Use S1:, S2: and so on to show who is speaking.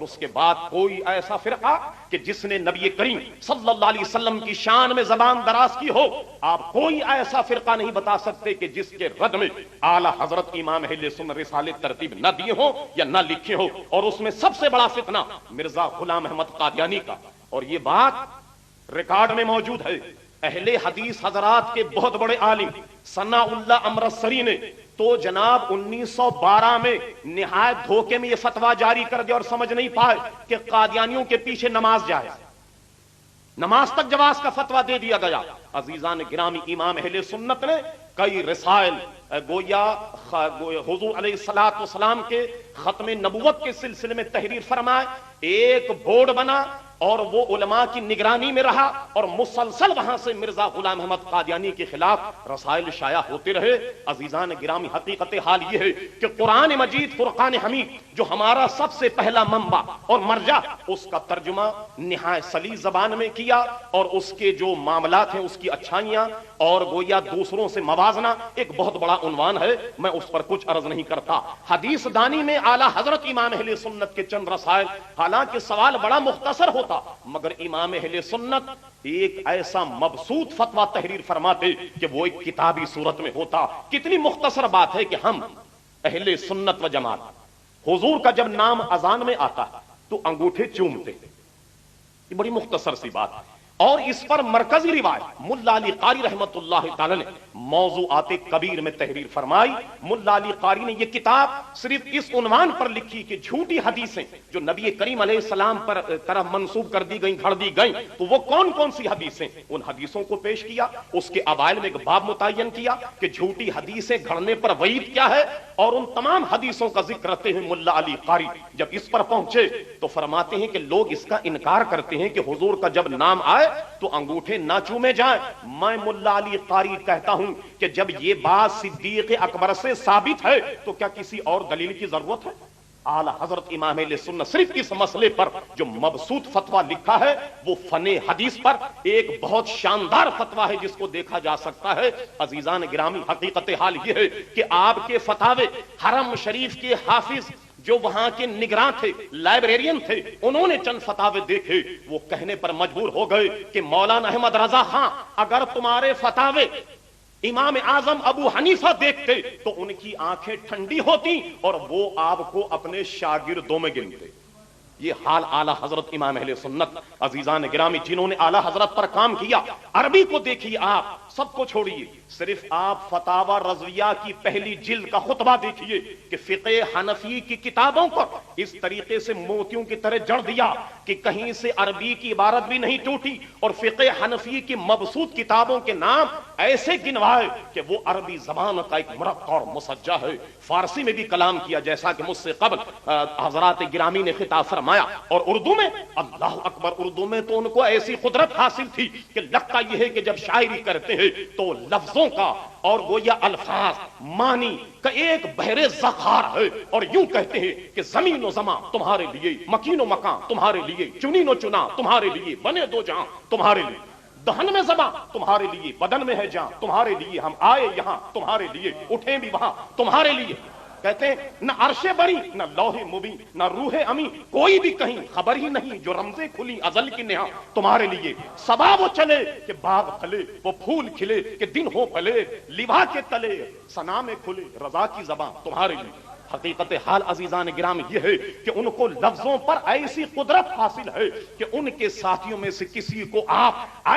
S1: اور اس کے بعد کوئی ایسا فرقہ کہ جس نے نبی کریم صلی اللہ علیہ وسلم کی شان میں زبان دراز کی ہو، آپ کوئی ایسا فرقہ نہیں بتا سکتے کہ جس کے رد میں اعلی حضرت امام اہل سنت رسالے ترتیب نہ دیے ہو یا نہ لکھے ہو. اور اس میں سب سے بڑا فتنہ مرزا غلام احمد قادیانی کا. اور یہ بات ریکارڈ میں موجود ہے. اہل حدیث حضرات کے بہت بڑے عالم ثناء اللہ امرتسری نے تو جناب 1912 میں نہایت دھوکے میں یہ فتویٰ جاری کر دیا اور سمجھ نہیں پائے کہ قادیانیوں کے پیچھے نماز جائز، نماز تک جواز کا فتویٰ دے دیا گیا. عزیزان گرامی، امام اہل سنت نے کئی رسائل گویا حضور علیہ الصلوۃ والسلام کے ختم نبوت کے سلسلے میں تحریر فرمائے. ایک بورڈ بنا اور وہ علماء کی نگرانی میں رہا اور مسلسل وہاں سے مرزا غلام احمد قادیانی کے خلاف رسائل شائع ہوتے رہے. عزیزان گرامی، حقیقت حال یہ ہے کہ قرآن مجید فرقان حمید جو ہمارا سب سے پہلا منبع اور مرجع، اس کا ترجمہ نہایت سلیس زبان میں کیا اور اس کے جو معاملات ہیں، اس کی اچھائیاں اور گویا دوسروں سے موازنہ ایک بہت بڑا عنوان ہے. میں اس پر کچھ عرض نہیں کرتا. حدیث دانی میں اعلی حضرت امام اہل سنت کے چند رسائل، حالانکہ سوال بڑا مختصر ہوتا مگر امام اہل سنت ایک ایسا مبسوط فتویٰ تحریر فرماتے کہ وہ ایک کتابی صورت میں ہوتا. کتنی مختصر بات ہے کہ ہم اہل سنت و جماعت حضور کا جب نام اذان میں آتا تو انگوٹھے چومتے. یہ بڑی مختصر سی بات ہے. اور اس پر مرکزی روایت ملا علی قاری رحمت اللہ تعالی نے موضوعات کبیر میں تحریر فرمائی. ملا علی قاری نے یہ کتاب صرف اس عنوان پر لکھی کہ جھوٹی حدیثیں جو نبی کریم علیہ السلام پر طرف منسوب کر دی گئیں، گھڑ دی گئیں، تو وہ کون کون سی حدیثیں، ان حدیثوں کو پیش کیا. اس کے اوائل میں ایک باب متعین کیا کہ جھوٹی حدیثیں گھڑنے پر وعید کیا ہے، اور ان تمام حدیثوں کا ذکر کرتے ہیں ملا علی قاری جب اس پر پہنچے تو فرماتے ہیں کہ لوگ اس کا انکار کرتے ہیں کہ حضور کا جب نام آئے تو انگوٹھے نہ چومے جائیں. میں ملا علی قاری کہتا ہوں کہ جب یہ بات صدیق اکبر سے ثابت ہے تو کیا کسی اور دلیل کی ضرورت ہے؟ اعلی حضرت امام اہل سنت صرف اس مسئلے پر جو مبسوط فتویٰ لکھا ہے وہ فن حدیث پر ایک بہت شاندار فتویٰ ہے جس کو دیکھا جا سکتا ہے. عزیزان گرامی، حقیقت حال یہ ہے کہ آپ کے فتاوے حرم شریف کے حافظ جو وہاں کے نگراں تھے، لائبریرین تھے، انہوں نے چند فتاوے دیکھے، وہ کہنے پر مجبور ہو گئے کہ مولانا احمد رضا خان، اگر تمہارے فتاوے امام اعظم ابو حنیفہ دیکھتے تو ان کی آنکھیں ٹھنڈی ہوتی اور وہ آپ کو اپنے شاگردوں میں گنتے. یہ حال اعلی حضرت امام اہل سنت. عزیزان گرامی، جنہوں نے اعلی حضرت پر کام کیا، عربی کو دیکھیے، آپ سب کو چھوڑیے، صرف آپ فتاوی رضویہ کی پہلی جلد کا خطبہ دیکھیے کہ فقہ حنفی کی کتابوں پر اس طریقے سے موتیوں کی طرح جڑ دیا کہ کہیں سے عربی کی عبارت بھی نہیں ٹوٹی، اور فقہ حنفی کی مبسوط کتابوں کے نام ایسے گنوائے کہ وہ عربی زبان کا ایک مرقع اور مسجع ہے. فارسی میں بھی کلام کیا جیسا کہ مجھ سے قبل حضرات گرامی نے خطاب فرمایا، اور اردو میں اللہ اکبر، اردو میں تو ان کو ایسی قدرت حاصل تھی کہ لگتا یہ ہے کہ جب شاعری کرتے ہیں تو لفظوں کا اور گویا الفاظ معنی کا ایک بحر ذخار ہے. اور یوں کہتے ہیں کہ زمین و زمان تمہارے لیے، مکین و مکان تمہارے لیے، چنین و چنا تمہارے لیے، بنے دو جہاں تمہارے لیے، دہن میں زبان تمہارے لیے، بدن میں ہے جان تمہارے لیے، ہم آئے یہاں تمہارے لیے، اٹھیں بھی وہاں تمہارے لیے. کہتے ہیں نہ عرش بری، نہ لوح مبین، نہ روح امی، کوئی بھی کہیں خبر ہی نہیں، جو رمزیں کھلی ازل کی نہا تمہارے لیے. صبا وہ چلے کہ باغ پھلے، وہ پھول کھلے کہ دن ہو پھلے، لبا کے تلے ثنا میں کھلے، رضا کی زبان تمہارے لیے. حقیقت حال عزیزان گرامی یہ ہے کہ ان کو لفظوں پر ایسی قدرت حاصل ہے کہ ان کے ساتھیوں میں سے کسی کو آپ